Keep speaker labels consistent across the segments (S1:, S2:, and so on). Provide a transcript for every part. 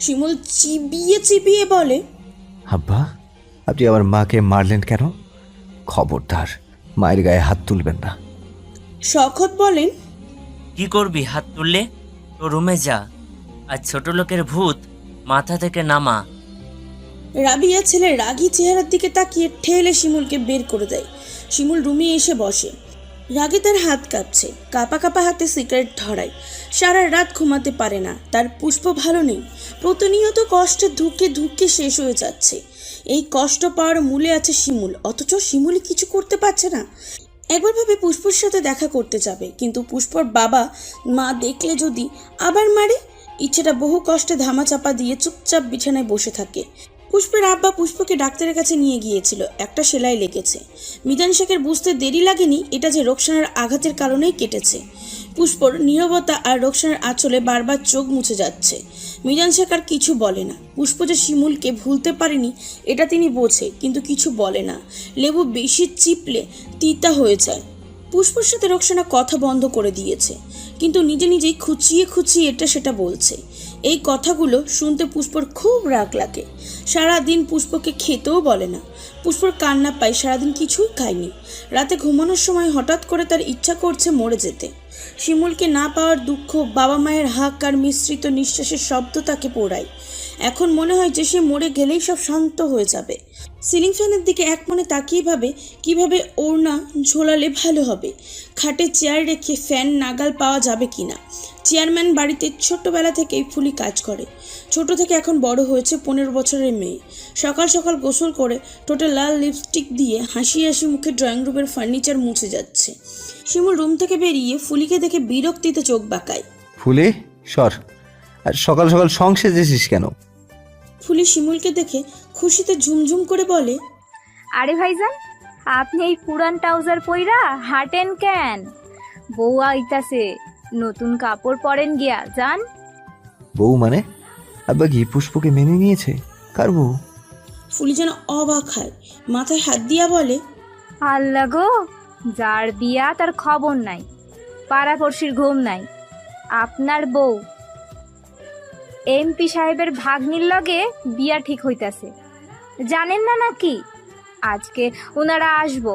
S1: শিমুল চিবিয়ে চিবিয়ে বলে,
S2: আব্বা, আপনি আমার মাকে মারলেন কেন? খবরদার মায়ের গায়ে হাত তুলবেন না।
S1: শখত বলেন,
S3: কি করবি হাত তুললে? তো রুমে যা, আর ছোট লোকের ভূত মাথা থেকে নামা।
S1: রাবিয়া ছেলের রাগী চেহারার দিকে তাকিয়ে ঠেলে শিমুলকে বের করে দেয়। শিমুল রুমে এসে বসে। রাগে তার হাত কাঁপছে, কাঁপা কাঁপা হাতে সিগারেট ধরায়। সারা রাত ঘুমাতে পারে না। তার পুষ্প ভালো নেই, প্রতিনিয়ত কষ্টে ধুকে ধুকে শেষ হয়ে যাচ্ছে। এই কষ্ট পাওয়ার মূলে আছে শিমুল, অথচ শিমুলই কিছু করতে পারছে না। একবার ভাবে পুষ্পর সাথে দেখা করতে যাবে, কিন্তু পুষ্পর বাবা মা দেখলে যদি আবার মারে। ইচ্ছেটা বহু কষ্টে ধামাচাপা দিয়ে চুপচাপ বিছানায় বসে থাকে। পুষ্পের আব্বা পুষ্পকে ডাক্তারের কাছে নিয়ে গিয়েছিল, একটা সেলাই লেগেছে। মিজান শেখের বুঝতে দেরি লাগেনি এটা যে রোকসানার আঘাতের কারণেই কেটেছে। পুষ্পর নীরবতা আর রোকসানার আঁচলে বারবার চোখ মুছে যাচ্ছে। মিজান শেখ আর কিছু বলে না। পুষ্প যে শিমুলকে ভুলতে পারেনি এটা তিনি বোঝে, কিন্তু কিছু বলে না। লেবু বেশি চিপলে তিতা হয়ে যায়। পুষ্পর সাথে রোকসানা কথা বন্ধ করে দিয়েছে, কিন্তু নিজে নিজেই খুঁচিয়ে খুঁচিয়ে এটা সেটা বলছে। এই কথাগুলো শুনতে পুষ্পর খুব রাগ লাগে। সারাদিন পুষ্পকে খেতেও বলে না। পুষ্পর কান্না পায়, সারাদিন কিছুই খায়নি। রাতে ঘুমানোর সময় হঠাৎ করে তার ইচ্ছা করছে মরে যেতে। শিমুলকে না পাওয়ার দুঃখ, বাবা মায়ের হাক আর মিশ্রিত নিঃশ্বাসের শব্দ তাকে পোড়ায়। এখন মনে হয় যে সে মরে গেলেই সব শান্ত হয়ে যাবে। সিলিং ফ্যানের দিকে এক মনে তাকিয়ে ভাবে কিভাবে ওড়না ঝোলালে ভালো হবে। খাটে চেয়ার রেখে ফ্যান নাগাল পাওয়া যাবে কিনা। চেয়ারম্যান বাড়িতে ছোট্টবেলা থেকেই ফুলি কাজ করে। ছোট থেকে এখন বড় হয়েছে 15 বছরের মেয়ে। সকাল সকাল গোসল করে টোটে লাল লিপস্টিক দিয়ে হাসি হাসি মুখে ড্রয়িং রুমের ফার্নিচার মুছে যাচ্ছে। শিমুল রুম থেকে বেরিয়ে ফুলিকে দেখে বিরক্তিতে চোখ বাঁকায়।
S2: ফুলে সর, আর সকাল সকাল সং সেজেছিস কেন?
S1: ফুলি শিমুলকে দেখে খুশিতে ঝুমঝুম করে বলে,
S4: আরে ভাইজান, আপনি এই পুরান ট্রাউজার পইরা হাঁটেন কেন? বউ আইতাছে, নতুন কাপড় পরেন গিয়া যান।
S2: বউ মানে? আব্বা কি পুষ্পকে মেনে নিয়েছে? কার বউ?
S1: ফুলি যেন অবাক হয়, মাথায় হাত দিয়া বলে,
S4: আল্লাহ গো, যার বিয়া তার খবর নাই, পাড়াপড়শির ঘুম নাই। আপনার বউ এমপি সাহেবের ভাগ্নির লগে বিয়া ঠিক হইতাছে, জানেন না নাকি? আজকে ওনারা আসবো,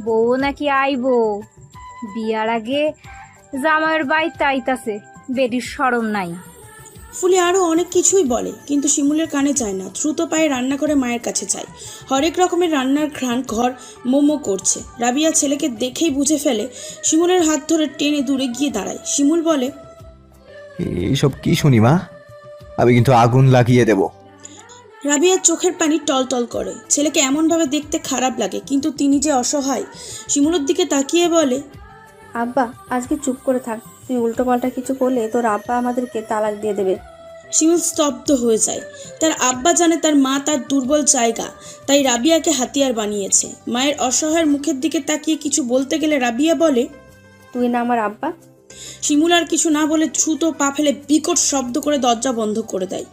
S4: বউ নাকি আইবো। বিয়ার আগে জামাইয়ের বাড়িতে আইতাছে, বেটির শরম নাই।
S1: ফুলি আরও অনেক কিছুই বলে, কিন্তু শিমুলের কানে যায় না। দ্রুত পায়ে রান্না করে মায়ের কাছে যায়। হরেক রকমের রান্নার ঘ্রাণ ঘর মোমো করছে। রাবিয়া ছেলেকে দেখেই বুঝে ফেলে। শিমুলের হাত ধরে টেনে দূরে গিয়ে দাঁড়ায়। শিমুল বলে,
S2: এইসব কি শুনি মা? আমি কিন্তু আগুন লাগিয়ে দেব।
S1: রাবিয়ার চোখের পানি টলটল করে। ছেলেকে এমনভাবে দেখতে খারাপ লাগে, কিন্তু তিনি যে অসহায়। শিমুলের দিকে তাকিয়ে বলে,
S5: আব্বা, আজকে চুপ করে থাক। তুই উল্টোপাল্টা কিছু করলে তোর আব্বা আমাদেরকে তালাক দিয়ে দেবে।
S1: শিমুল স্তব্ধ হয়ে যায়। তার আব্বা জানে তার মা তার দুর্বল জায়গা, তাই রাবিয়াকে হাতিয়ার বানিয়েছে। মায়ের অসহায়ের মুখের দিকে তাকিয়ে কিছু বলতে গেলে রাবিয়া বলে,
S5: তুই না আমার আব্বা?
S1: শিমুল আর কিছু না বলে দ্রুত পা ফেলে বিকট শব্দ করে দরজা বন্ধ করে দেয়।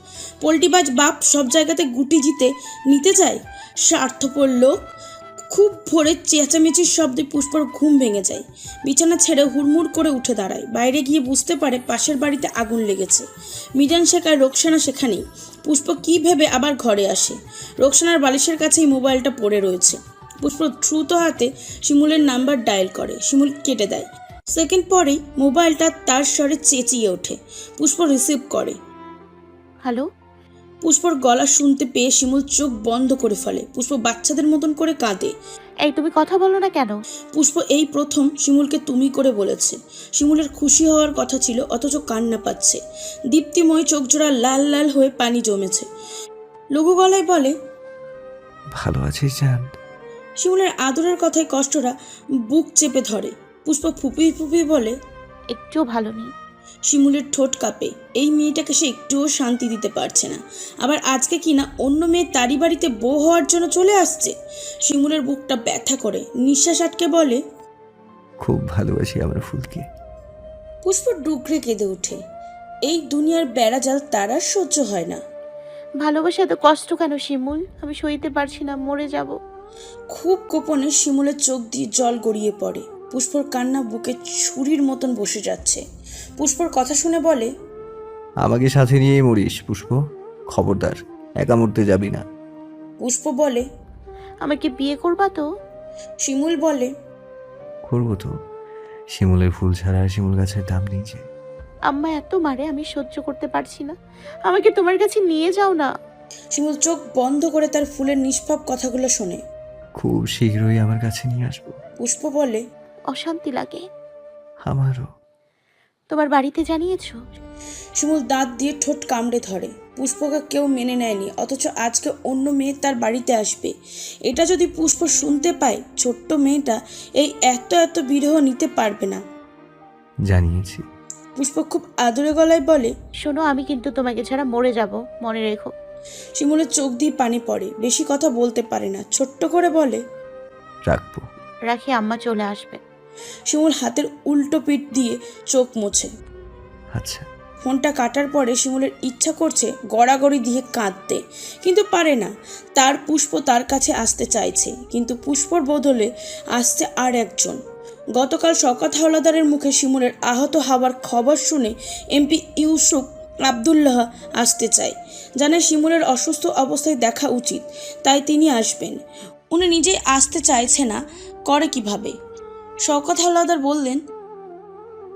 S1: পোল্টিবাজ বাপ সব জায়গাতে গুটি জিতে নিতে যায়। স্বার্থপর লোক। খুব ভোরে চেঁচামেচির শব্দে পুষ্পর ঘুম ভেঙে যায়। বিছানা ছেড়ে হুড়মুড় করে উঠে দাঁড়ায়। বাইরে গিয়ে বুঝতে পারে পাশের বাড়িতে আগুন লেগেছে। মিজান শেখ আর রোকসানা সেখানেই। পুষ্প কী ভেবে আবার ঘরে আসে। রোকসানার বালিশের কাছেই মোবাইলটা পড়ে রয়েছে। পুষ্প দ্রুত হাতে শিমুলের নাম্বার ডায়াল করে। শিমুল কেটে দেয়। সেকেন্ড পরেই মোবাইলটা তার স্বরে চেঁচিয়ে ওঠে। পুষ্প রিসিভ করে।
S6: হ্যালো?
S1: পুষ্পর গলা শুনতে পেয়ে শিমুল চোখ বন্ধ করে ফেলে। পুষ্প বাচ্চাদের মতন করে কাঁদে।
S6: এই তুমি কথা বলো না কেন?
S1: পুষ্প এই প্রথম শিমুলকে তুমি করে বলেছে। শিমুলের খুশি হওয়ার কথা ছিল, অথচ কান্না পাচ্ছে। দীপ্তিময় চোখজোড়া লাল লাল হয়ে পানি জমেছে। লঘু গলায় বলে,
S2: ভালো আছিস জান?
S1: শিমুলের আদরের কথায় কষ্টরা বুক চেপে ধরে। পুষ্প ফুপিয়ে ফুপিয়ে বলে,
S6: একটুও ভালো নেই।
S1: শিমুলের ঠোঁট কাঁপে। এই মেয়েটাকে সে একটুও শান্তি দিতে পারছে না। আবার আজকে কিনা অন্য মেয়ে তারই বাড়িতে বউ হওয়ার জন্য চলে আসছে। শিমুলের বুকটা ব্যথা করে নিঃশ্বাস আটকে বলে,
S2: খুব ভালোবাসি আমার ফুলকে।
S1: পুষ্প ডুকরে কেঁদে ওঠে। এই দুনিয়ার বেড়াজাল তার আর সহ্য হয় না।
S6: ভালোবাসা এত কষ্ট কেন শিমুল? আমি সইতে পারছি না, মরে যাব।
S1: খুব গোপনে শিমুলের চোখ দিয়ে জল গড়িয়ে পড়ে। পুষ্পর কান্না বুকে ছুরির মতন বসে যাচ্ছে। পুষ্পর কথা শুনে বলে,
S2: আমাকে সাথে নিয়েই মরিস পুষ্প। খবরদার, একা মরতে যাবি না।
S1: পুষ্প বলে।
S6: আমাকে বিয়ে করবা তো?
S1: শিমুল বলে।
S2: করবো তো। শিমুলের ফুল ছাড়া শিমুল গাছের দাম নেই যে।
S6: আম্মা এত মারে, আমি সহ্য করতে পারছি না। আমাকে তোমার কাছে নিয়ে যাও না।
S1: শিমুল চোখ বন্ধ করে তার ফুলের নিষ্পাপ কথাগুলো শোনে।
S2: খুব শীঘ্রই আমার কাছে নিয়ে আসবো।
S1: পুষ্প বলে।
S6: অশান্তি লাগে।
S2: আমারও।
S6: তোমার বাড়িতে জানিয়েছো?
S1: শিমুল দাঁত দিয়ে ঠোঁট কামড়ে ধরে। পুষ্পকে কেউ মেনে নেয়নি, অথচ আজকে অন্য মেয়ে তার বাড়িতে আসবে। এটা যদি পুষ্প শুনতে পায়, ছোট্ট মেয়েটা এই এত এত বিরহ নিতে পারবে না।
S2: জানিয়েছি।
S1: পুষ্প খুব আদরে গলায় বলে।
S6: শোনো, আমি কিন্তু তোমাকে ছাড়া মরে যাব, মনে রেখো।
S1: শিমুলের চোখ দিয়ে পানি পড়ে, বেশি কথা বলতে পারে না, ছোট্ট করে বলে।
S2: রাখবো।
S6: রাখি, আম্মা চলে আসবে।
S1: শিমুল হাতের উল্টো পিঠ দিয়ে চোখ মোছে।
S2: আচ্ছা।
S1: ফোনটা কাটার পরে শিমুলের ইচ্ছা করছে গড়াগড়ি দিয়ে কাঁদতে, কিন্তু পারে না। তার পুষ্প তার কাছে আসতে চাইছে, কিন্তু পুষ্পর বদলে আসছে আর একজন। গতকাল শওকত হাওলাদারের মুখে শিমুলের আহত হওয়ার খবর শুনে এমপি ইউসুফ আবদুল্লাহ আসতে চায়। জানে শিমুলের অসুস্থ অবস্থায় দেখা উচিত, তাই তিনি আসবেন। উনি নিজেই আসতে চাইছে না, করে কিভাবে? শওকত হাওলাদার বললেন।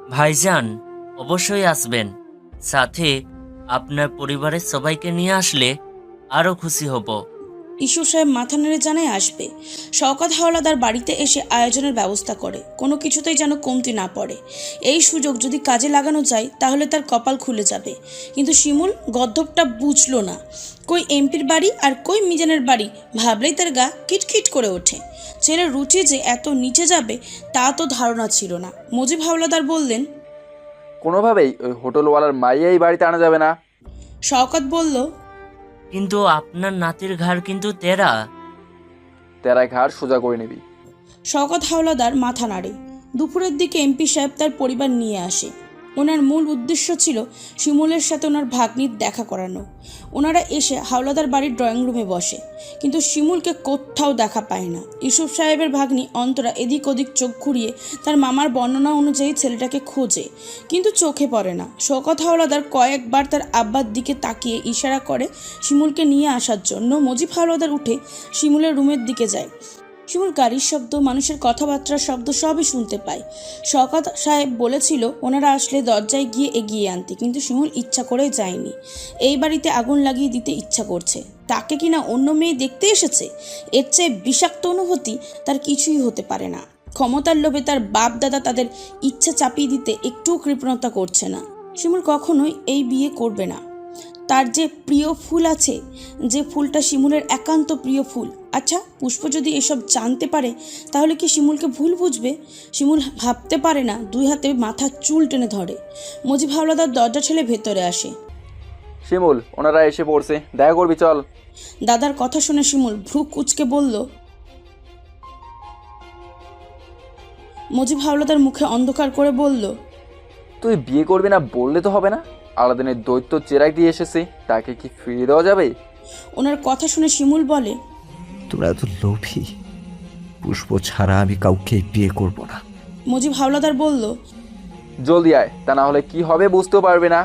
S3: ভাইজান অবশ্যই আসবেন, সাথে আপনার পরিবারের সবাইকে নিয়ে আসলে আরও খুশি হব।
S1: ঈশ্বর সাহেব মাথা নেড়ে জানায় আসবে। শওকত হাওলাদার বাড়িতে এসে আয়োজনের ব্যবস্থা করে, কোনো কিছুতেই যেন কমতি না পড়ে। এই সুযোগ যদি কাজে লাগানো যায় তাহলে তার কপাল খুলে যাবে। কিন্তু শিমুল গদ্দপটা বুঝলো না। কই এমপির বাড়ি আর কই মিজানের বাড়ি ভাবলেই তার গা কিটকিট করে ওঠে। ছেলের রুচি যে এত নিচে যাবে তা তো ধারণা ছিল না। মুজিব হাওলাদার বললেন।
S7: কোনোভাবেই ওই হোটেলওয়ালার মাইয়াই বাড়িতে আনা যাবে না।
S1: শওকত বলল।
S3: কিন্তু আপনার নাতির ঘাড় কিন্তু তেরা।
S7: তেরায় ঘাড় সোজা করে নিবি।
S1: শওকত হাওলাদার মাথা নাড়ে। দুপুরের দিকে এমপি সাহেব তার পরিবার নিয়ে আসে। ওনার মূল উদ্দেশ্য ছিল শিমুলের সাথে ওনার ভাগ্নির দেখা করানো। ওনারা এসে হাওলাদার বাড়ির ড্রয়িং রুমে বসে, কিন্তু শিমুলকে কোথাও দেখা পায় না। ইউসুফ সাহেবের ভাগ্নি অন্তরা এদিক ওদিক চোখ ঘুরিয়ে তার মামার বর্ণনা অনুযায়ী ছেলেটাকে খোঁজে, কিন্তু চোখে পড়ে না। শওকত হাওলাদার কয়েকবার তার আব্বার দিকে তাকিয়ে ইশারা করে শিমুলকে নিয়ে আসার জন্য। মুজিব হাওলাদার উঠে শিমুলের রুমের দিকে যায়। শিমুল গাড়ির শব্দ, মানুষের কথাবার্তার শব্দ সবই শুনতে পায়। শওকত সাহেব বলেছিল ওনারা আসলে দরজায় গিয়ে এগিয়ে আনতে, কিন্তু শিমুল ইচ্ছা করে যায়নি। এই বাড়িতে আগুন লাগিয়ে দিতে ইচ্ছা করছে। তাকে কিনা অন্য মেয়ে দেখতে এসেছে। এর চেয়ে বিষাক্ত অনুভূতি তার কিছুই হতে পারে না। ক্ষমতার লোভে তার বাপ দাদা তাদের ইচ্ছা চাপিয়ে দিতে একটুও কৃপণতা করছে না। শিমুল কখনোই এই বিয়ে করবে না। তার যে প্রিয় ফুল আছে, যে ফুলটা শিমুলের একান্ত প্রিয় ফুল। আচ্ছা, পুষ্প যদি এসব জানতে পারে তাহলে কি শিমুলকে ভুল বুঝবে? শিমুল ভাবতে পারে না, দুই হাতে মাথার চুল টেনে ধরে। মুজিব হাওলাদার দরজা ঠেলে ভেতরে আসে।
S7: শিমুল, ওনারা এসে পড়ছে, দেখা করবি, চল।
S1: দাদার কথা শুনে শিমুল ভ্রু কুঁচকে বলল। মুজিব হাওলাদার মুখে অন্ধকার করে বলল।
S7: তুই বিয়ে করবি না বললে তো হবে না। আলাদিনের দৈত্য চেরাগ দিয়ে এসেছে, তাকে কি ফিরিয়ে দেওয়া যাবে?
S1: ওনার কথা শুনে শিমুল বলে।
S2: তোরা তো লোভী। পুষ্প ছাড়া আমি কাউকে বিয়ে করব না।
S1: মুজিব হাওলাদার বলল।
S7: জলদি আয়, তা না হলে কি হবে বুঝতেও পারবে না।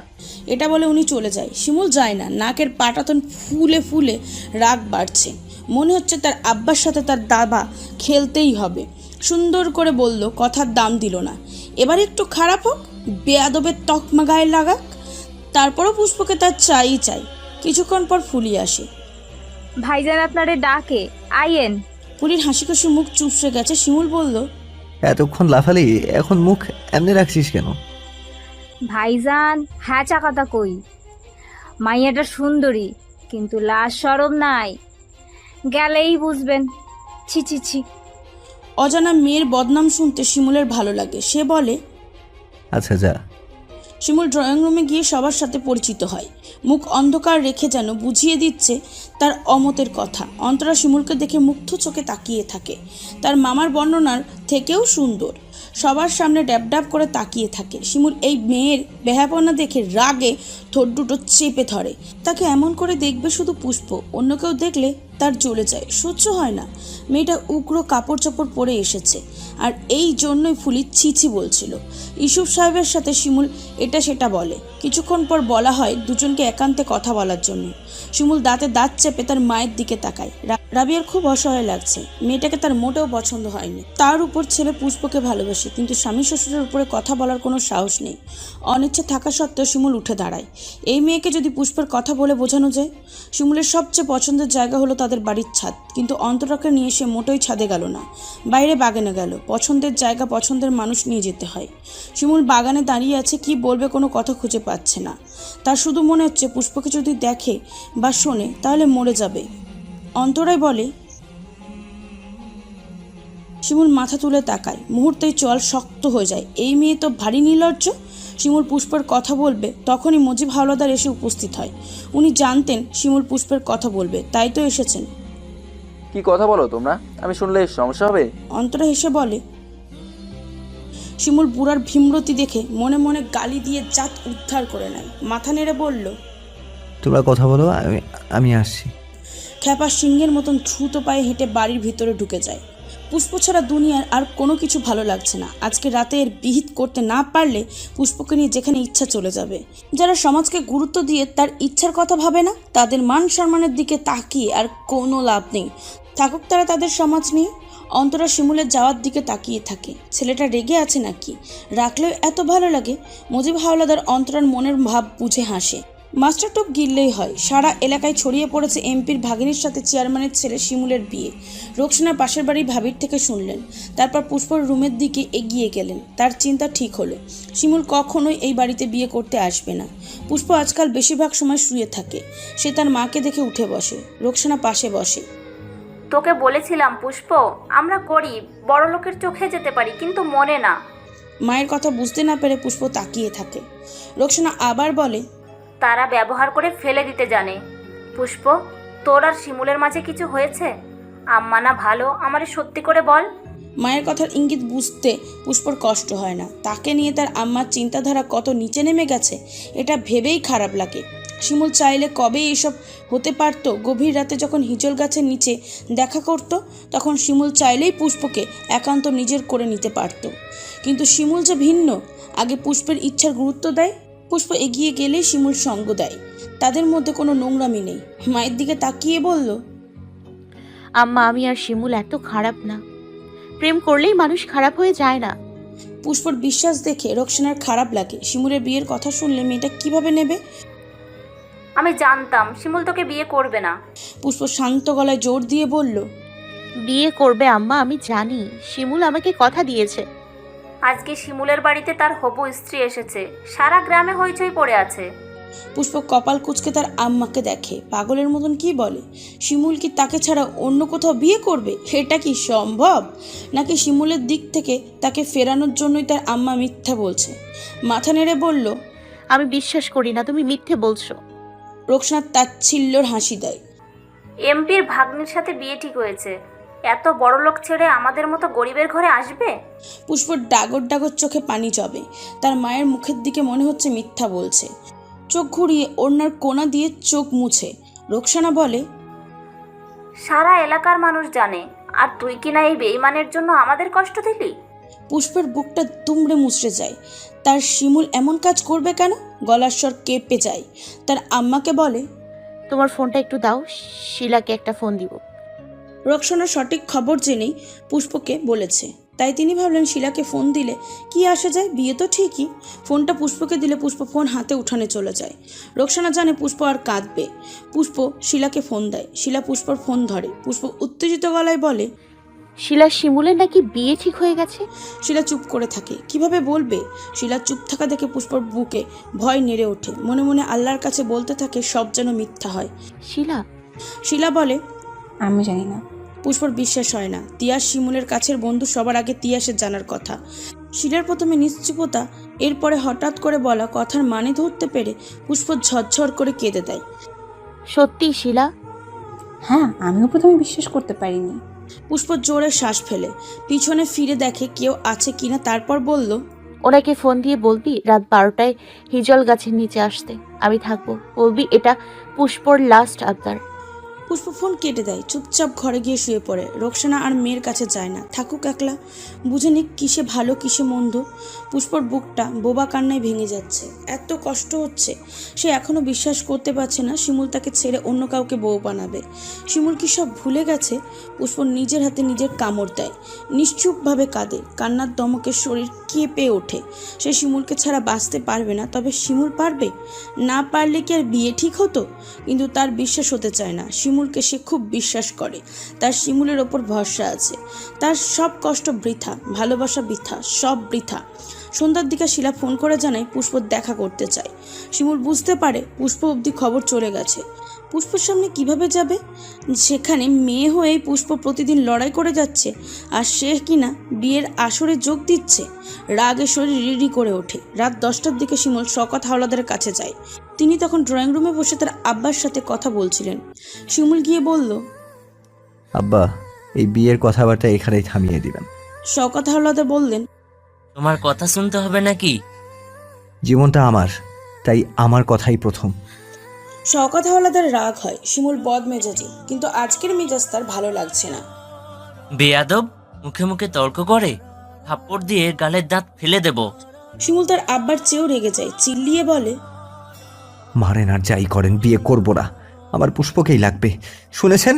S1: এটা বলে উনি চলে যায়। শিমুল যায় না। নাকের পাটাতন ফুলে ফুলে রাগ বাড়ছে। মনে হচ্ছে তার আব্বার সাথে তার দাবা খেলতেই হবে। সুন্দর করে বলল, কথার দাম দিল না। এবার একটু খারাপ হোক, বেয়াদবের তকমা গায়ে লাগাক, তারপরও পুষ্পকে তার চাই। কিছুক্ষণ পর ফুলি আসে।
S4: ভাইজান আপনারে ডাকে, আইয়েন।
S1: ফুলির হাসি খুশি মুখ চুপসে গেছে। শিমুল বলল।
S2: এতক্ষণ লাফালি, এখন মুখ এমনি রাখছিস কেন?
S4: ভাইজান হ্যাঁ চাকাতা কই, মাইয়াটা সুন্দরী, কিন্তু লাজ সরম নাই, গেলেই বুঝবেন। ছি ছি ছি।
S1: অজানা মেয়ের বদনাম শুনতে শিমুলের ভালো লাগে। সে বলে।
S2: আচ্ছা যা।
S1: শিমুল ড্রয়িং রুমে গিয়ে সবার সাথে পরিচিত হয়। মুখ অন্ধকার রেখে যেন বুঝিয়ে দিচ্ছে তার অমতের কথা। অন্তরা শিমুলকে দেখে মুগ্ধ চোখে তাকিয়ে থাকে। তার মামার বর্ণনার থেকেও সুন্দর। সবার সামনে ড্যাব করে তাকিয়ে থাকে। শিমুল এই মেয়ের বেহাপনা দেখে রাগে ঠোঁট দুটো চেপে ধরে। তাকে এমন করে দেখবে শুধু পুষ্প, অন্য কেউ দেখলে তার জ্বলে যায়, সহ্য হয় না। মেয়েটা উগ্র কাপড় চোপড় পরে এসেছে, আর এই জন্যই ফুলি ছিছি বলছিল। ইউসুফ সাহেবের সাথে শিমুল এটা সেটা বলে। কিছুক্ষণ পর বলা হয় দুজনকে একান্তে কথা বলার জন্য। শিমুল দাঁতে দাঁত চেপে তার মায়ের দিকে তাকায়। রাবিয়ার খুব অসহায় লাগছে। মেয়েটাকে তার মোটেও পছন্দ হয়নি। তার উপর ছেলে পুষ্পকে ভালোবাসে, কিন্তু স্বামী শ্বশুরের উপরে কথা বলার কোনো সাহস নেই। অনিচ্ছা থাকা সত্ত্বেও শিমুল উঠে দাঁড়ায়। এই মেয়েকে যদি পুষ্পের কথা বলে বোঝানো যায়। শিমুলের সবচেয়ে পছন্দের জায়গা হলো তাদের বাড়ির ছাদ, কিন্তু অন্তরাকে নিয়ে সে মোটেই ছাদে গেল না, বাইরে বাগানে গেল। পছন্দের জায়গা পছন্দের মানুষ নিয়ে যেতে হয়। শিমুল বাগানে দাঁড়িয়ে আছে, কি বলবে কোনো কথা খুঁজে পাচ্ছে না। তার শুধু মনে হচ্ছে পুষ্পকে যদি দেখে বা শোনে তাহলে মরে যাবে। অন্তরায় বলে, শিমুল মাথা তুলে তাকায়। মুহূর্তেই চোয়াল শক্ত হয়ে যায়। এই মেয়ে তো ভারী নির্লজ্জ। শিমুল পুষ্পের কথা বলবে, তখনই মুজিব হাওলাদার এসে উপস্থিত হয়। উনি জানতেন শিমুল পুষ্পের কথা বলবে, তাই তো এসেছেন।
S7: কি কথা বলো তোমরা? আমি শুনলে সমস্যা হবে?
S1: অন্তরা হেসে বলে। শিমুল বুড়ার ভীমরতি দেখে মনে মনে গালি দিয়ে জাত উদ্ধার করে নেয়। মাথা নেড়ে বলল,
S2: তোমরা কথা বলো, আমি আসছি।
S1: খ্যাপা সিংহের মতন দ্রুত পায়ে হেঁটে বাড়ির ভিতরে ঢুকে যায়। পুষ্প ছাড়া দুনিয়ার আর কোনো কিছু ভালো লাগছে না। আজকে রাতে এর বিহিত করতে না পারলে পুষ্পকে নিয়ে যেখানে ইচ্ছা চলে যাবে। যারা সমাজকে গুরুত্ব দিয়ে তার ইচ্ছার কথা ভাবে না, তাদের মান সম্মানের দিকে তাকিয়ে আর কোনো লাভ নেই। থাকুক তারা তাদের সমাজ নিয়ে। অন্তরা শিমুলের যাওয়ার দিকে তাকিয়ে থাকে। ছেলেটা রেগে আছে নাকি? রাখলেও এত ভালো লাগে। মুজিব হাওলাদার অন্তরার মনের ভাব বুঝে হাসে। মাস্টার টোপ গিললেই হয়। সারা এলাকায় ছড়িয়ে পড়েছে এমপির ভাগিনীর সাথে চেয়ারম্যানের ছেলে শিমুলের বিয়ে। রোকসানার পাশের বাড়ির ভাবির থেকে শুনলেন। তারপর পুষ্পর রুমের দিকে এগিয়ে গেলেন। তার চিন্তা ঠিক হলো, শিমুল কখনোই এই বাড়িতে বিয়ে করতে আসবে না। পুষ্প আজকাল বেশিরভাগ সময় শুয়ে থাকে। সে তার মাকে দেখে উঠে বসে। রোকসানা পাশে বসে।
S8: তোকে বলেছিলাম পুষ্প, আমরা গরিব, বড় লোকের চোখে যেতে পারি, কিন্তু মনে না।
S1: মায়ের কথা বুঝতে না পেরে পুষ্প তাকিয়ে থাকে। রোকসানা আবার বলে,
S8: তারা ব্যবহার করে ফেলে দিতে জানে। পুষ্প, তোর আর শিমুলের মাঝে কিছু হয়েছে? আম্মা না ভালো, আমারে সত্যি করে বল।
S1: মায়ের কথার ইঙ্গিত বুঝতে পুষ্পর কষ্ট হয় না। তাকে নিয়ে তার আম্মার চিন্তাধারা কত নিচে নেমে গেছে এটা ভেবেই খারাপ লাগে। শিমুল চাইলে কবে এসব হতে পারতো। গভীর রাতে যখন হিজল গাছের নিচে দেখা করত, তখন শিমুল চাইলেই পুষ্পকে একান্ত নিজের করে নিতে পারত। কিন্তু শিমুল যে ভিন্ন। আগে পুষ্পের ইচ্ছার গুরুত্ব দেয়, পুষ্প এগিয়ে গেলেই শিমুল সঙ্গ দেয়। তাদের মধ্যে কোনো নোংরামি নেই। মায়ের দিকে তাকিয়ে বলল,
S6: আম্মা, আমি আর শিমুল এত খারাপ না। প্রেম করলেই মানুষ খারাপ হয়ে যায় না।
S1: পুষ্পর বিশ্বাস দেখে রোকসানার খারাপ লাগে। শিমুলের বিয়ের কথা শুনলে মেয়েটা কিভাবে নেবে।
S8: আমি জানতাম শিমুল তোকে বিয়ে করবে না।
S1: পুষ্প শান্ত গলায় জোর দিয়ে বলল,
S6: বিয়ে করবে আম্মা, আমি জানি। শিমুল আমাকে কথা দিয়েছে।
S8: আজকে শিমুলের বাড়িতে তার হবু স্ত্রী এসেছে, সারা গ্রামে হইচই পড়ে আছে।
S1: পুষ্প কপাল কুঁচকে তার আম্মাকে দেখে। পাগলের মতন কি বলে? শিমুল কি তাকে ছাড়া অন্য কোথাও বিয়ে করবে? এটা কি সম্ভব? নাকি শিমুলের দিক থেকে তাকে ফেরানোর জন্যই তার আম্মা মিথ্যা বলছে? মাথা নেড়ে বলল,
S6: আমি বিশ্বাস করি না, তুমি মিথ্যে বলছো।
S1: রোকসানা তাচ্ছিল্যর হাসি দেয়।
S8: এমপির ভাগ্নির সাথে বিয়ে ঠিক হয়েছে। এত বড় লোক ছেড়ে আমাদের মতো গরিবের ঘরে আসবে?
S1: পুষ্পর ডাগর ডাগর চোখে পানি জমে। তার মায়ের মুখের দিকে মনে হচ্ছে মিথ্যা বলছে। চোখ ঘুরিয়ে ওড়নার কোনা দিয়ে চোখ মুছে রোকসানা বলে,
S8: সারা এলাকার মানুষ জানে, আর তুই কিনা এই বেঈমানের জন্য আমাদের কষ্ট দিলি।
S1: পুষ্পের বুকটা দুমড়ে মুচড়ে যায়। তার শিমুল এমন কাজ করবে কেন? গলার স্বর কেঁপে যায়। তার আম্মাকে বলে,
S6: তোমার ফোনটা একটু দাও, শিলাকে একটা ফোন দিব।
S1: রোকসানা সঠিক খবর জেনেই পুষ্পকে বলেছে, তাই তিনি ভাবলেন শিলাকে ফোন দিলে কি আসে যায়, বিয়ে তো ঠিকই। ফোনটা পুষ্পকে দিলে পুষ্প ফোন হাতে উঠানে চলে যায়। রোকসানা জানে পুষ্প আর কাঁদবে। পুষ্প শিলাকে ফোন দেয়। শিলা পুষ্পর ফোন ধরে। পুষ্প উত্তেজিত গলায় বলে,
S6: শিলা, শিমুলের নাকি বিয়ে ঠিক হয়ে গেছে।
S1: শিলা চুপ করে থাকে। কিভাবে বলবে? শিলা চুপ থাকা দেখে পুষ্পর বুকে ভয় নেড়ে ওঠে। মনে মনে আল্লাহর কাছে বলতে থাকে সব যেন মিথ্যা হয়। শিলা বলে,
S5: আমি জানি না।
S1: পুষ্পর বিশ্বাস হয় না। তিয়াস শিমুলের কাছের বন্ধু, সবার আগে তিয়াসের জানার কথা। শিলার প্রথমে নিশ্চুপতা, এরপরে হঠাৎ করে বলা কথার মানে ধরতে পেরে পুষ্প ঝরঝর করে কেঁদে দেয়।
S6: সত্যি শিলা?
S5: হ্যাঁ, আমিও প্রথমে বিশ্বাস করতে পারিনি।
S1: পুষ্প জোরে শ্বাস ফেলে পিছনে ফিরে দেখে কেউ আছে কিনা, তারপর বলল,
S6: ওনাকে ফোন দিয়ে বলবি রাত 12টায় হিজল গাছের নিচে আসতে। আমি থাকবো। বলবি এটা পুষ্পর লাস্ট আবদার।
S1: পুষ্প ফোন কেটে দেয়, চুপচাপ ঘরে গিয়ে শুয়ে পড়ে। রোকসানা আর মেয়ের কাছে যায় না, থাকুক একলা, বুঝে নিক কিসে ভালো কিসে মন্দ। পুষ্পর বুকটা বোবা কান্নায় ভেঙে যাচ্ছে, এত কষ্ট হচ্ছে। সে এখনো বিশ্বাস করতে পারছে না শিমুল তাকে ছেড়ে অন্য কাউকে বউ বানাবে। শিমুল কি সব ভুলে গেছে? পুষ্প নিজের হাতে নিজের কামড় দেয়, নিশ্চুপভাবে কাঁদে, কান্নার দমকে শরীর কেঁপে ওঠে। সে শিমুলকে ছাড়া বাঁচতে পারবে না, তবে শিমুল পারবে? না পারলে কি আর বিয়ে ঠিক হতো? কিন্তু তার বিশ্বাস হতে চায় না। শিমুলকে সে খুব বিশ্বাস করে, তার শিমুলের ওপর ভরসা আছে। তার সব কষ্ট বৃথা, ভালোবাসা বৃথা, সব বৃথা। সন্ধ্যার দিকে শিলা ফোন করে জানায় পুষ্প দেখা করতে চায়। শিমুল বুঝতে পারে পুষ্প অবধি খবর চলে গেছে। পুষ্পর সামনে কিভাবে যাবে? সেখানে মেয়ে হয়েই পুষ্প প্রতিদিন লড়াই করে যাচ্ছে, আর সে কিনা বিয়ের আসরে যোগ দিচ্ছে। রাগে শরীর রিড়ি করে ওঠে। রাত 10টার দিকে শিমুল শওকত হাওলাদারের কাছে যায়। তিনি তখন ড্রয়িং রুমে বসে তার আব্বার সাথে কথা বলছিলেন। শিমুল গিয়ে বলল,
S2: আব্বা, এই বিয়ের কথাবার্তা এখানেই থামিয়ে দিবেন।
S1: শওকত হাওলাদার বললেন,
S3: তোমার কথা শুনতে হবে নাকি?
S2: জীবনটা আমার, তাই আমার কথাই প্রথম।
S1: শওকত হাওলাদার রাগ হয়। শিমুল বদমেজাজি, কিন্তু আজকের মেজাজ তার ভালো লাগছে না।
S3: বেয়াদব, মুখে মুখে তর্ক করে, থাপ্পড় দিয়ে গালের দাঁত ফেলে দেব।
S1: শিমুল তার আব্বার চেয়েও রেগে যায়, চিল্লিয়ে বলে,
S2: মারেন আর যাই করেন, বিয়ে করব না। আমার পুষ্পকেই লাগবে, শুনেছেন?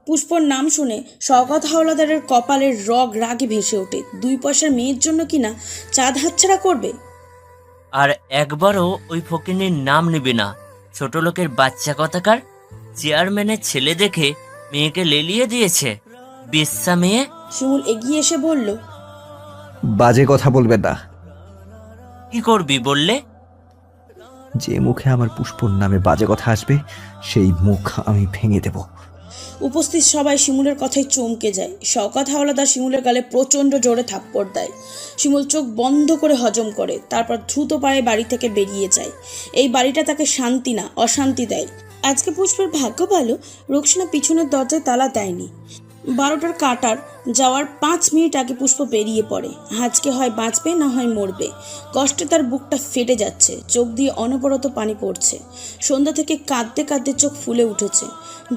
S1: পুষ্পর নাম শুনে শওকত হাওলাদারের কপালের রগ রাগে ভেসে ওঠে। 2 পয়সার মেয়ের জন্য কিনা চাঁদ হাতছাড়া করবে।
S3: আর একবারও ওই ফকিনীর নাম নিবি না। ছোট লোকের বাচ্চা কথাকার, চেয়ারম্যানের ছেলে দেখে মেয়েকে লেলিয়ে দিয়েছে। বেশ্যা মেয়ে।
S1: শিমুল এগিয়ে এসে বলল,
S2: বাজে কথা বলবেন না।
S3: কি করবি বললে?
S2: যে মুখে আমার পুষ্পর নামে বাজে কথা আসবে, সেই মুখ আমি ভেঙে দেব।
S1: উপস্থিত সবাই শিমুলের কথায় চমকে যায়। শওকত হাওলাদার শিমুলের গালে প্রচণ্ড জোরে থাপ্পড় দেয়। শিমুল চোখ বন্ধ করে হজম করে, তারপর দ্রুত পায়ে বাড়ি থেকে বেরিয়ে যায়। এই বাড়িটা তাকে শান্তি না, অশান্তি দেয়। আজকে পুষ্পের ভাগ্য ভালো, রোকসানা পিছনের দরজায় তালা দেয়নি। 12টার কাটার যাওয়ার 5 মিনিট আগে পুষ্প বেরিয়ে পড়ে। আজকে হয় বাঁচবে, না হয় মরবে। কষ্টে তার বুকটা ফেটে যাচ্ছে, চোখ দিয়ে অনবরত পানি পড়ছে। সন্ধ্যা থেকে কাঁদতে কাঁদতে চোখ ফুলে উঠেছে।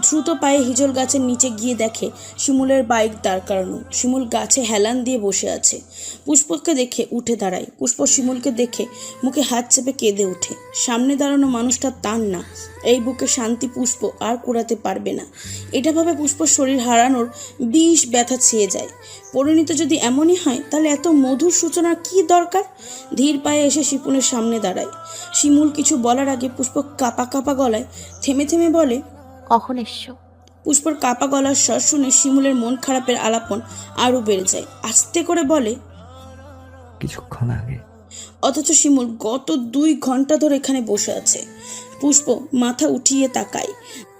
S1: দ্রুত পায়ে হিজল গাছের নিচে গিয়ে দেখে শিমুলের বাইক দাঁড় করানো। শিমুল গাছে হেলান দিয়ে বসে আছে। পুষ্পকে দেখে উঠে দাঁড়ায়। পুষ্প শিমুলকে দেখে মুখে হাত চেপে কেঁদে ওঠে। সামনে দাঁড়ানো মানুষটা তার না। এই বুকে শান্তি পুষ্প আর কুড়াতে পারবে না। এটা ভাবে পুষ্পর শরীর হারানোর বিষ ব্যথা ছেয়ে যায়। পরিণীত যদি এমনই হয়, তাহলে এত মধুর সূচনার কি দরকার? ধীর পায়ে এসে শিপুনের সামনে দাঁড়ায়। শিমুল কিছু বলার আগে পুষ্প কাঁপা কাঁপা গলায় থেমে থেমে বলে,
S6: কখন এসছো?
S1: পুষ্পর কাঁপা গলার স্বর শুনে শিমুলের মন খারাপের আলাপন আরও বেড়ে যায়। আস্তে করে বলে,
S2: কিছুক্ষণ আগে।
S1: অথচ শিমুল গত 2 ঘন্টা ধরে এখানে বসে আছে। পুষ্প মাথা উঠিয়ে তাকায়।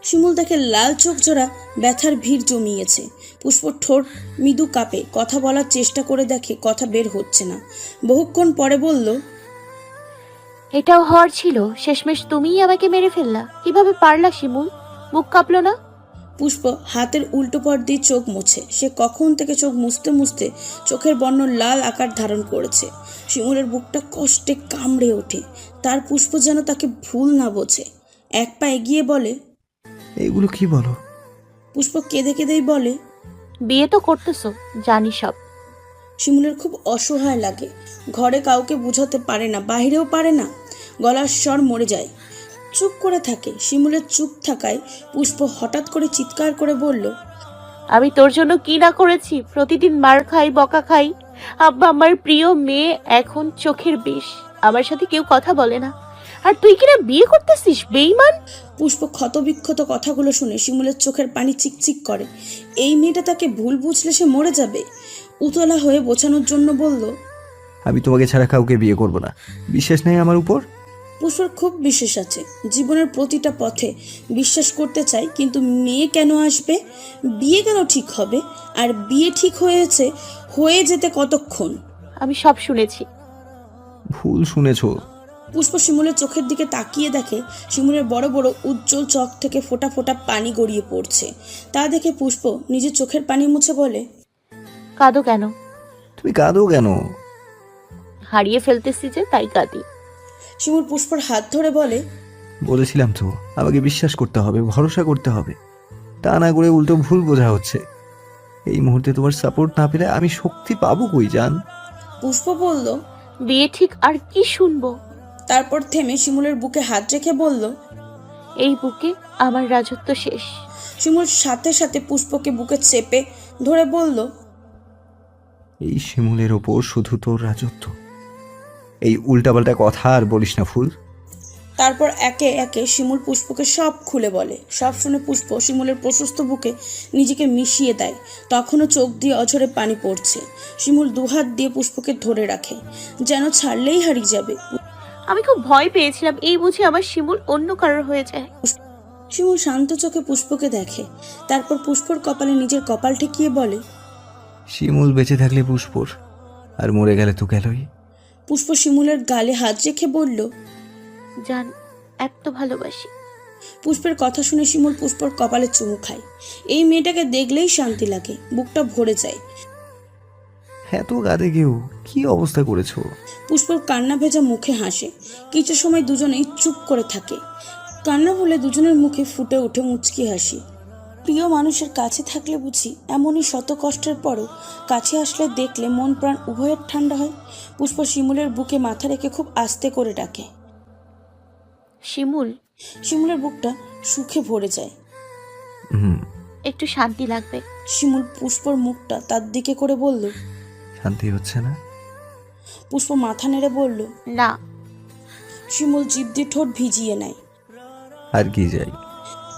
S1: শিমুল দেখে লাল চোখ জোড়া ব্যথার ভিড় জমিয়েছে। পুষ্প ঠোঁট মৃদু কাঁপে, কথা বলার চেষ্টা করে দেখে কথা বের হচ্ছে না। বহুক্ষণ পরে বলল,
S6: এটাও হওয়ার ছিল? শেষমেশ তুমিই আমাকে মেরে ফেললা। কিভাবে পারলা শিমুল? মুখ কাঁপলো না?
S1: পুষ্প হাতের উল্টো পর দিয়ে চোখ মুছে। সে কখন থেকে চোখ মুছতে মুছতে চোখের বর্ণ লাল আকার ধারণ করেছে। শিমুলের বুকটা কষ্টে কামড়ে ওঠে। তার পুষ্প যেন তাকে ভুল না বোঝে। এক পা এগিয়ে বলে,
S2: এগুলো কি বলো?
S1: পুষ্প কেঁদে কেঁদেই বলে,
S6: বিয়ে তো করতেছো, জানি সব।
S1: শিমুলের খুব অসহায় লাগে। ঘরে কাউকে বুঝাতে পারে না, বাইরেও পারে না। গলার স্বর মরে যায়, চুপ করে থাকে। শিমুলের চুপ থাকায় পুষ্প হঠাৎ করে চিৎকার করে বলল,
S6: আমি তোর জন্য কি না করেছি! প্রতিদিন মার খাই, বকা খাই। আব্বা আমার প্রিয় মেয়ে এখন চোখের বিষ। আমার সাথে কেউ কথা বলে না, আর তুই কিনা বিয়ে করতেছিস? বেঈমান!
S1: পুষ্প ক্ষতবিক্ষত কথাগুলো শুনে শিমুলের চোখের পানি চিকচিক করে। এই মেয়েটা তাকে ভুল বুঝলে সে মরে যাবে। উতলা হয়ে বোঝানোর জন্য বলল,
S2: আমি তোমাকে ছাড়া কাউকে বিয়ে করব না। বিশ্বাস নেই আমার উপর?
S1: পুষ্পর খুব বিশ্বাস আছে। জীবনের প্রতিটা পথে বিশ্বাস করতে চাই, কিন্তু মেয়ে কেন আসবে? বিয়ে কেন ঠিক হবে? আর বিয়ে ঠিক হয়েছে, হয়ে যেতে কতক্ষণ?
S6: আমি সব শুনেছি।
S2: ভুল শুনেছো।
S1: পুষ্প শিমুলের চোখের দিকে তাকিয়ে দেখে শিমুলের বড় বড় উজ্জ্বল চোখ থেকে ফোঁটা ফোঁটা পানি গড়িয়ে পড়ছে। তা দেখে পুষ্প নিজের চোখের পানি মুছে বলে,
S6: কাঁদো কেন?
S2: তুমি কাঁদো কেন?
S6: হারিয়ে ফেলতেছি যে, তাই কাঁদি।
S1: শিমুল পুষ্পর হাত ধরে বলে,
S2: বলেছিলাম তো, আমাকে বিশ্বাস করতে হবে, ভরসা করতে হবে। তা না করে উল্টো ভুল বোঝা হচ্ছে। এই মুহূর্তে তোমার সাপোর্ট না পেলে আমি শক্তি পাবো কই জান?
S1: পুষ্প বলল।
S6: বিয়ে ঠিক আর কি শুনবো?
S1: তারপর থেমে শিমুলের বুকে হাত রেখে বলল।
S6: এই বুকে আমার রাজত্ব শেষ।
S1: শিমুল সাথে সাথে পুষ্পকে বুকে চেপে ধরে বলল।
S2: এই শিমুলের ওপর শুধু তোর রাজত্ব। এই উল্টাপাল্টা কথা আর বলিস না ফুল।
S1: তারপর একে একে শিমুল পুষ্পকে সব খুলে বলে। সব শুনে পুষ্প শিমুলের প্রশস্ত বুকে নিজেকে মিশিয়ে দেয়। তখনও চোখ দিয়ে অঝরে পানি পড়ছে। শিমুল দুহাত দিয়ে পুষ্পকে ধরে রাখে, যেন ছাড়লেই হারিয়ে যাবে।
S6: আমি খুব ভয় পেয়েছিলাম এই বুঝি আমার শিমুল অন্য কারোর হয়ে যায়।
S1: শিমুল শান্ত চোখে পুষ্পকে দেখে, তারপর পুষ্পর কপালে নিজের কপাল ঠেকিয়ে বলে।
S2: শিমুল বেঁচে থাকলে পুষ্পর, আর মরে গেলে তো গেলই।
S1: পুষ্প শিমুলের গালে হাত রেখে বলল।
S6: জান, এত ভালোবাসি।
S1: পুষ্পের কথা শুনে শিমুল পুষ্পর কপালে চুমু খায়। এই মেয়েটাকে দেখলেই শান্তি লাগে, বুকটা ভরে যায়।
S2: হ্যাঁ তো কাঁদে কেউ, কি অবস্থা করেছো?
S1: পুষ্পর কান্না ভেজা মুখে হাসে। কিছু সময় দুজনেই চুপ করে থাকে। কান্না হলে দুজনের মুখে ফুটে ওঠে মুচকি হাসি। প্রিয় মানুষের কাছে থাকলে বুঝি এমনই শত কষ্টের পরও কাছে আসলে দেখলে মন প্রাণ উভয়ের ঠান্ডা হয়। পুষ্প শিমুলের বুকে মাথা রেখে খুব আস্তে করে ডাকে,
S6: শিমুল।
S1: শিমুলের বুকটা সুখে ভরে যায়।
S6: একটু শান্তি লাগবে।
S1: শিমুল পুষ্পর মুখটা তার দিকে করে বলল।
S2: শান্তি হচ্ছে না?
S1: পুষ্প মাথা নেড়ে বলল।
S6: না।
S1: শিমুল জিভ দিয়ে ঠোঁট ভিজিয়ে নেয়।
S2: আর কি যাই?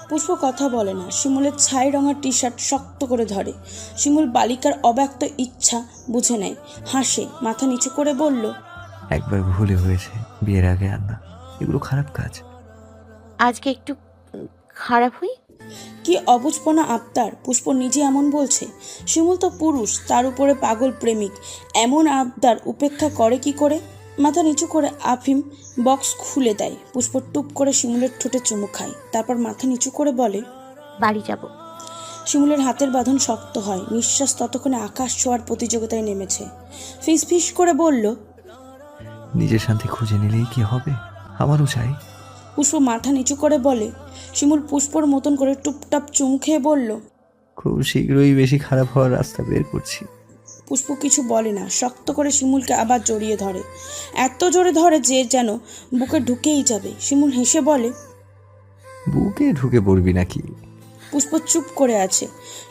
S1: পুষ্প কথা বলে না। শিমুলের ছাই রঙা টি শার্ট শক্ত করে ধরে। শিমুল বালিকার অব্যক্ত ইচ্ছা বুঝে নেয়, হাসে, মাথা নিচু করে বলল।
S2: একবার ভুলে হয়েছে, বিয়ের আগে আর না। এগুলো খারাপ কাজ।
S6: আজকে একটু খারাপ হই।
S1: কি অবুঝপনা আবদার! পুষ্প নিজে এমন বলছে। শিমুল তো পুরুষ, তার উপরে পাগল প্রেমিক। এমন আবদার উপেক্ষা করে কি করে? মাথা নিচু করে আফিম বক্স খুলে দেয়। পুষ্প টুপ করে শিমুলের ঠোঁটে চুমু খায়, তারপর মাথা নিচু করে বলে।
S6: বাড়ি যাব।
S1: শিমুলের হাতের বাঁধন শক্ত হয়। নিঃশ্বাস ততক্ষণে আকাশ ছোঁয়ার প্রতিযোগিতায় নেমেছে। ফিস ফিস করে বলল।
S2: নিজের শান্তি খুঁজে নিলেই কি হবে? আমারও চাই।
S1: পুষ্প মাথা নিচু করে বলে। শিমুল পুষ্পর মতন করে টুপটাপ চুমু খেয়ে বলল।
S2: খুব শীঘ্রই বেশি খারাপ হওয়ার রাস্তা বের করছি।
S1: পুষ্প কিছু বলে না, শক্ত করে শিমুলকে আবার জড়িয়ে ধরে। এত জোরে ধরে যে যেন বুকে ঢুকেই যাবে। শিমুল হেসে বলে।
S2: বুকে ঢুকে পড়বি নাকি?
S1: পুষ্প চুপ করে আছে।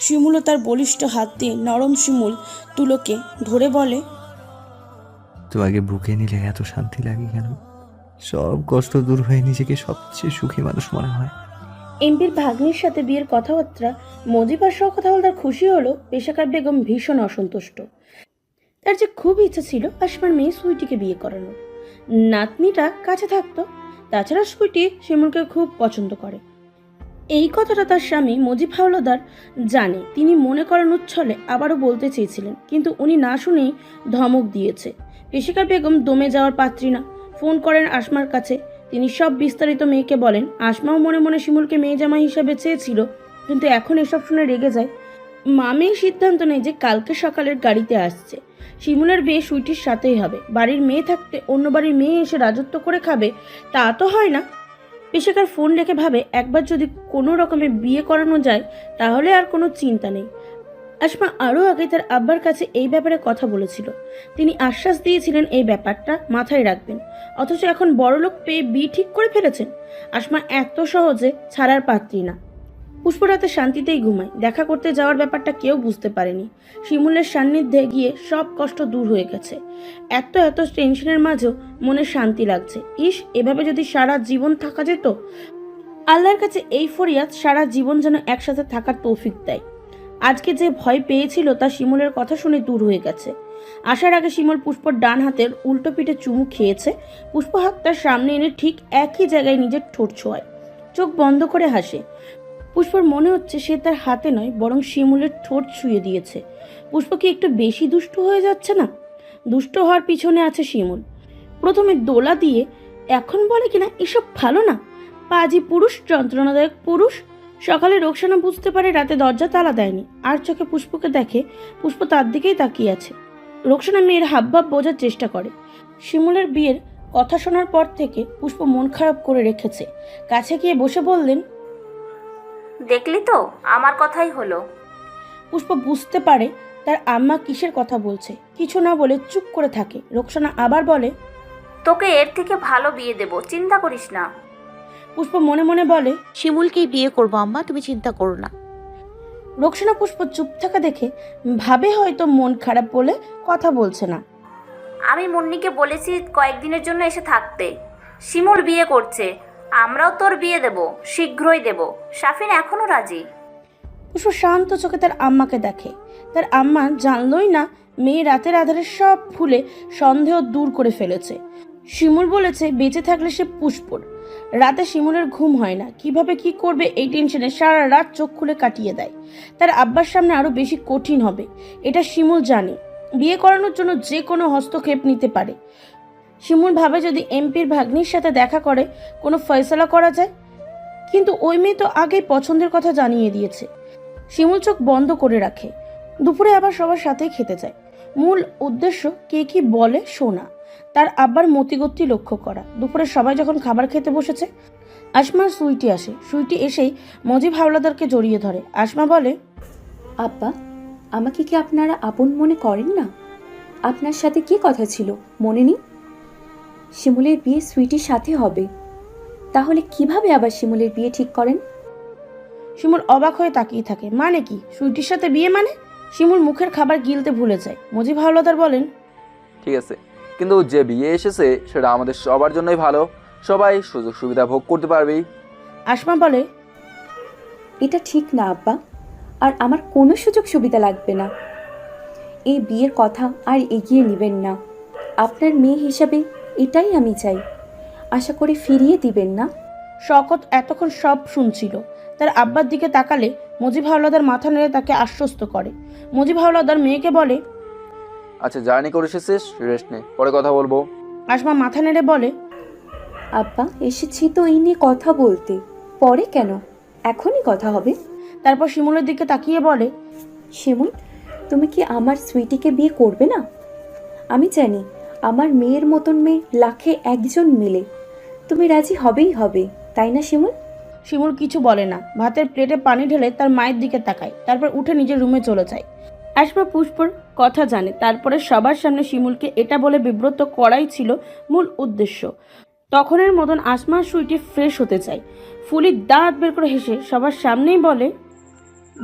S1: শিমুলও তার বলিষ্ঠ হাত দিয়ে নরম শিমুল তুলোকে ধরে বলে।
S2: তোমাকে বুকে নিলে এত শান্তি লাগে কেন? সব কষ্ট দূর হয়ে নিজেকে সবচেয়ে সুখী মানুষ মনে হয়।
S9: এমপির ভাগ্নির সাথে বিয়ের কথাবার্তা মজিবার সহ কথা বলে তার খুশি হলো। পেশাকার বেগম ভীষণ অসন্তুষ্ট। তার যে খুব ইচ্ছা ছিল আসমার মেয়ে সুইটিকে বিয়ে করানো, নাতনিটা কাছে থাকতো। তাছাড়া সুইটি শিমুলকে খুব পছন্দ করে। এই কথাটা তার স্বামী মজিব হাওলাদার জানে। তিনি মনে করানোর ছলে আবারও বলতে চেয়েছিলেন, কিন্তু উনি না শুনেই ধমক দিয়েছে। পেশাকার বেগম দমে যাওয়ার পাত্রী না। ফোন করেন আসমার কাছে। তিনি সব বিস্তারিত মেয়েকে বলেন। আসমাও মনে মনে শিমুলকে মেয়ে জামাই হিসাবে চেয়েছিল, কিন্তু এখন এসব শুনে রেগে যায়। মা মেয়ে সিদ্ধান্ত নেয় যে কালকে সকালের গাড়িতে আসছে। শিমুলের বিয়ে সুইটির সাথেই হবে। বাড়ির মেয়ে থাকতে অন্য বাড়ির মেয়ে এসে রাজত্ব করে খাবে, তা তো হয় না। পেশাকার ফোন রেখে ভাবে, একবার যদি কোনো রকমে বিয়ে করানো যায় তাহলে আর কোনো চিন্তা নেই। আসমা আরও আগে তার আব্বার কাছে এই ব্যাপারে কথা বলেছিল। তিনি আশ্বাস দিয়েছিলেন এই ব্যাপারটা মাথায় রাখবেন। অথচ এখন বড়লোক পেয়ে বিয়ে ঠিক করে ফেলেছেন। আসমা এত সহজে ছাড়ার পাত্রী না। পুষ্প রাতে শান্তিতেই ঘুমায়। দেখা করতে যাওয়ার ব্যাপারটা কেউ বুঝতে পারেনি। শিমুলের সান্নিধ্যে গিয়ে সব কষ্ট দূর হয়ে গেছে। এত টেনশনের মাঝেও মনে শান্তি লাগছে। ইস, এভাবে যদি সারা জীবন থাকা যেত। আল্লাহর কাছে এই ফরিয়াদ, সারা জীবন যেন একসাথে থাকার তৌফিক দেয়। আজকে যে ভয় পেয়েছিল তা শিমুলের কথা শুনে দূর হয়ে গেছে। আসার আগে শিমুল পুষ্পর ডান হাতের উল্টো পিঠে চুমু খেয়েছে। পুষ্প হাত তার সামনে এনে ঠিক একই জায়গায় নিজের ঠোঁট ছোঁয়ায়। চোখ বন্ধ করে হাসে। পুষ্পর মনে হচ্ছে সে তার হাতে নয় বরং শিমুলের ঠোঁট ছুঁয়ে দিয়েছে। পুষ্প কি একটু বেশি দুষ্টু হয়ে যাচ্ছে না? দুষ্ট হওয়ার পিছনে আছে শিমুল। প্রথমে দোলা দিয়ে এখন বলে কিনা এসব ভালো না, পাজি পুরুষ, যন্ত্রণাদায়ক পুরুষ। সকালে রোকসানা বুঝতে পারে রাতে দরজা তালা দেয়নি, আর চোখে পুষ্পকে দেখে। পুষ্প তার দিকেই তাকিয়ে আছে। রোকসানা মেয়ের হাবভাব বোঝার চেষ্টা করে। শিমুলের বিয়ের কথা শোনার পর থেকে পুষ্প মন খারাপ করে রেখেছে। কাছে গিয়ে বসে বললেন,
S8: দেখলি তো, আমার কথাই হলো।
S9: পুষ্প বুঝতে পারে তার আম্মা কিসের কথা বলছে, কিছু না বলে চুপ করে থাকে। রোকসানা আবার বলে,
S8: তোকে এর থেকে ভালো বিয়ে দেব, চিন্তা করিস না।
S9: পুষ্প মনে মনে বলে,
S6: শিমুলকেই বিয়ে করবো আম্মা, তুমি চিন্তা করো না।
S9: রোকসানা পুষ্প চুপ থাকা দেখে ভাবে হয়তো মন খারাপ বলে কথা বলছে না।
S8: আমি মুন্নিকে বলেছি কয়েকদিনের জন্য এসে থাকতে। শিমুল বিয়ে করছে, আমরাও তোর বিয়ে দেব, শীঘ্রই দেব। শাফিন এখনো রাজি।
S9: পুষ্প শান্ত চোখে তার আম্মাকে দেখে। তার আম্মা জানলই না মেয়ে রাতের আধারে সব ভুলে সন্দেহ দূর করে ফেলেছে। শিমুল বলেছে বেঁচে থাকলে সে পুষ্পর। রাতে শিমুলের ঘুম হয় না, কিভাবে কি করবে এই টেনশনে সারা রাত চোখ খুলে কাটিয়ে দেয়। তার আব্বার সামনে আরো বেশি কঠিন হবে, এটা শিমুল জানে। বিয়ে করানোর জন্য যে কোনো হস্তক্ষেপ নিতে পারে। শিমুল ভাবে যদি এমপির ভাগ্নির সাথে দেখা করে কোনো ফয়সালা করা যায়, কিন্তু ওই মেয়ে তো আগেই পছন্দের কথা জানিয়ে দিয়েছে। শিমুল চোখ বন্ধ করে রাখে। দুপুরে আবার সবার সাথেই খেতে যায়। মূল উদ্দেশ্য কে কি বলে শোনা, তার আব্বার মতিগতি লক্ষ্য করা। দুপুরে সবাই যখন খাবার খেতে বসেছে, আসমার সুইটি আসে। সুইটি এসেই মজিব হাওলাদারকে জড়িয়ে ধরে। আসমা বলে,
S10: আব্বা, আমাকে কি আপনারা আপন মনে করেন না? আপনার সাথে কি কথা ছিল মনে নেই? শিমুলের বিয়ে সুইটির সাথে হবে, তাহলে কিভাবে আবার শিমুলের বিয়ে ঠিক করেন?
S9: শিমুল অবাক হয়ে তাকিয়ে থাকে। মানে কি, সুইটির সাথে বিয়ে মানে? শিমুল মুখের খাবার গিলতে ভুলে যায়। মজিব হাওলাদার বলেন,
S7: ঠিক আছে, কিন্তু যে বিয়ে এসেছে সেটা আমাদের সবার জন্যই ভালো, সবাই সুযোগ সুবিধা ভোগ করতে পারবেই।
S9: আসমা বলে,
S10: এটা ঠিক না আব্বা, আর আমার কোনো সুযোগ সুবিধা লাগবে না। এই বিয়ের কথা আর এগিয়ে নেবেন না। আপনার মেয়ে হিসাবে এটাই আমি চাই। আশা করি ফিরিয়ে দিবেন না।
S9: শকত এতক্ষণ সব শুনছিল। তার আব্বার দিকে তাকালে মজিব হাওলাদার মাথা নেড়ে তাকে আশ্বস্ত করে। মজিব হাওলাদার মেয়েকে বলে,
S7: আচ্ছা, জার্নি করে এসেছিস, রেস্ট নে, পরে কথা বলবো।
S9: আসমা মাথা নেড়ে বলে,
S10: আব্বা, এসেছি তো এই নিয়ে কথা বলতে, পরে কেন, এখনই কথা হবে।
S9: তারপর শিমুলের দিকে তাকিয়ে বলে,
S10: শিমুল, তুমি কি আমার সুইটিকে বিয়ে করবে না? আমি জানি আমার মেয়ের মতন মেয়ে লাখে একজন মিলে। তুমি রাজি হবেই হবে, তাই না শিমুল?
S9: শিমুল কিছু বলে না, ভাতের প্লেটে পানি ঢেলে তার মায়ের দিকে তাকায়। তারপর উঠে নিজের রুমে চলে যায়। আসমা পুষ্পর কথা জানে, তারপরে সবার সামনে শিমুলকে এটা বলে বিব্রত করাই ছিল মূল উদ্দেশ্য। তখনের মতন আসমা সুইটি ফ্রেশ হতে চায়। ফুলি দাঁত বের করে হেসে সবার সামনেই বলে,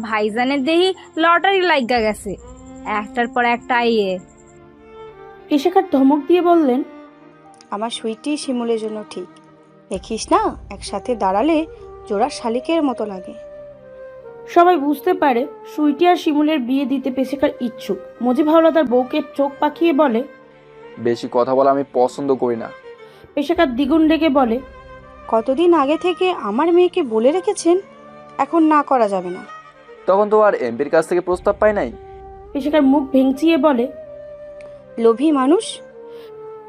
S4: ভাইজানের দেহি লটারি লাগা গেছে, একটার পর একটা আইয়ে।
S9: কেশাকার ধমক দিয়ে বললেন,
S11: আমার সুইটি শিমুলের জন্য ঠিক। দেখিস না, একসাথে দাঁড়ালে জোড়া শালিকের মতো লাগে।
S9: সবাই বুঝতে পারে সুইটি আর শিমুলের বিয়ে দিতে পেশাকার ইচ্ছুক। মজিব হাওলাদার বউকে চোখ পাকিয়ে বলে,
S7: বেশি কথা বলা আমি পছন্দ করি না।
S9: পেশাকার দ্বিগুণ ডেকে বলে,
S11: কতদিন আগে থেকে আমার মেয়েকে বলে রেখেছেন, এখন না করা যাবে না।
S7: তখন তো আর এমপির কাছ থেকে প্রস্তাব পাই নাই।
S9: পেশাকার মুখ ভেঙচিয়ে বলে,
S11: লোভী মানুষ।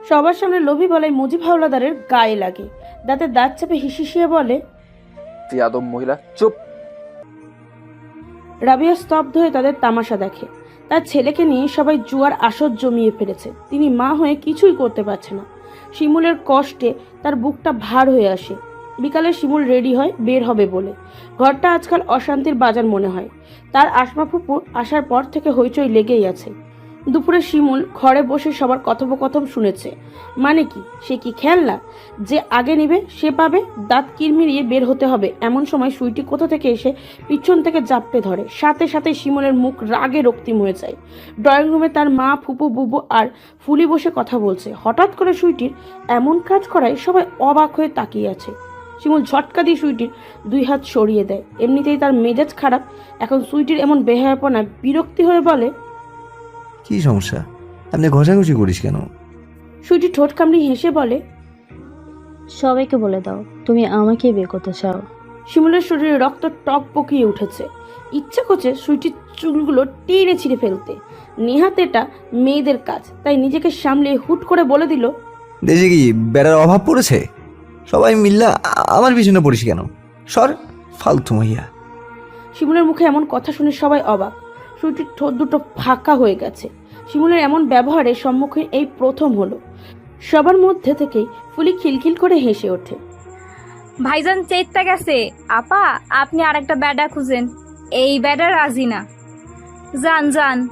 S9: সবার সামনে লোভী বলায় মজিব হাওলাদারের গায়ে লাগে। দাঁতে দাঁত চেপে হিসিয়ে বলে,
S7: তুই আদম মহিলা, চুপ।
S9: রাবিয়া স্তব্ধ হয়ে তাদের তামাশা দেখে। তার ছেলেকে নিয়ে সবাই জুয়ার আসর জমিয়ে ফেলেছে। তিনি মা হয়ে কিছুই করতে পারছে না। শিমুলের কষ্টে তার বুকটা ভার হয়ে আসে। বিকালে শিমুল রেডি হয় বের হবে বলে। ঘরটা আজকাল অশান্তির বাজার মনে হয়। তার আসমা ফুপু আসার পর থেকে হইচই লেগেই আছে। দুপুরে শিমুল ঘরে বসে সবার কথোপকথন শুনেছে। মানে কি, সে কি খেলনা যে আগে নিবে সে পাবে? দাঁত কিরমিরিয়ে বের হতে হবে এমন সময় সুইটি কোথা থেকে এসে পিছন থেকে জাপটে ধরে। সাথে সাথে শিমুলের মুখ রাগে রক্তিম হয়ে যায়। ড্রয়িং রুমে তার মা, ফুপু, বুবু আর ফুলি বসে কথা বলছে। হঠাৎ করে সুইটির এমন কাজ করায় সবাই অবাক হয়ে তাকিয়ে আছে। শিমুল ঝটকা দিয়ে সুইটির 2 হাত সরিয়ে দেয়। এমনিতেই তার মেজাজ খারাপ, এখন সুইটির এমন বেহায়াপনা বিরক্তি হয়ে বলে,
S2: কি সমস্যা? আপনি ঘষাঘষি করিস কেন?
S9: সুইটি ঠোঁট কামড়ি হেসে বলে,
S12: সবাইকে বলে দাও তুমি আমাকে বিয়ে করতে চাও।
S9: শিমুলের শরীরে রক্ত টক পকিয়ে উঠেছে। ইচ্ছা করছে সুইটির চুলগুলো টেনে ছিঁড়ে ফেলতে। নেহাত এটা মেয়েদের কাজ, তাই নিজেকে সামলে হুট করে বলে দিল,
S2: দেশে কি বেড়ার অভাব পড়েছে? সবাই মিল্লা আমার পিছনে পড়িস কেন? সর, ফালতু মাইয়া।
S9: শিমুলের মুখে এমন কথা শুনে সবাই অবাক। সুইটির ঠোঁট দুটো ফাঁকা হয়ে গেছে। শিমুলের এমন ব্যবহারের সম্মুখীন এই প্রথম হলো। সবার মধ্যে থেকেই ফুলি খিলখিল করে হেসে ওঠে।
S4: ভাইজান চেষ্টা গেছে। আপা, আপনি আর একটা ব্যাডা খুঁজেন, এই ব্যাডা রাজি না। যান যান।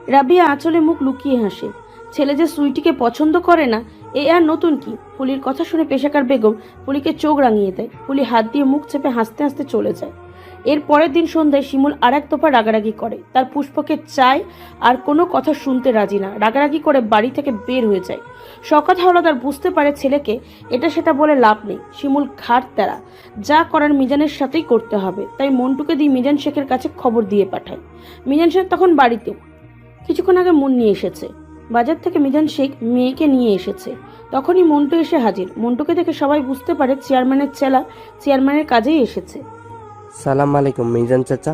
S9: রাবিয়া আঁচলে মুখ লুকিয়ে হাসে। ছেলে যে সুইটিকে পছন্দ করে না এ আর নতুন কি। পুলির কথা শুনে পেশাকার বেগম পুলিকে চোখ রাঙিয়ে দেয়। পুলি হাত দিয়ে মুখ চেপে হাসতে হাসতে চলে যায়। এর পরের দিন সন্ধ্যায় শিমুল আর এক দফা রাগারাগি করে। তার পুষ্পকে চায় আর কোনো কথা শুনতে রাজি না। রাগারাগি করে বাড়ি থেকে বের হয়ে যায়। শওকত হাওলাদার বুঝতে পারে ছেলেকে এটা সেটা বলে লাভ নেই। শিমুল ঘাট তেরা, যা করার মিজানের সাথেই করতে হবে। তাই মন্টুকে দিয়ে মিজান শেখের কাছে খবর দিয়ে পাঠায়। মিজান শেখ তখন বাড়িতে। কিছুক্ষণ আগে মুন্নি এসেছে। বাজার থেকে মিজান শেখ মেয়েকে নিয়ে এসেছে। তখনই মন্টু এসে হাজির। মন্টুকে দেখে সবাই বুঝতে পারে চেয়ারম্যানের চেলা চেয়ারম্যানের কাজেই এসেছে।
S13: সালাম আলাইকুম মিজান চাচা।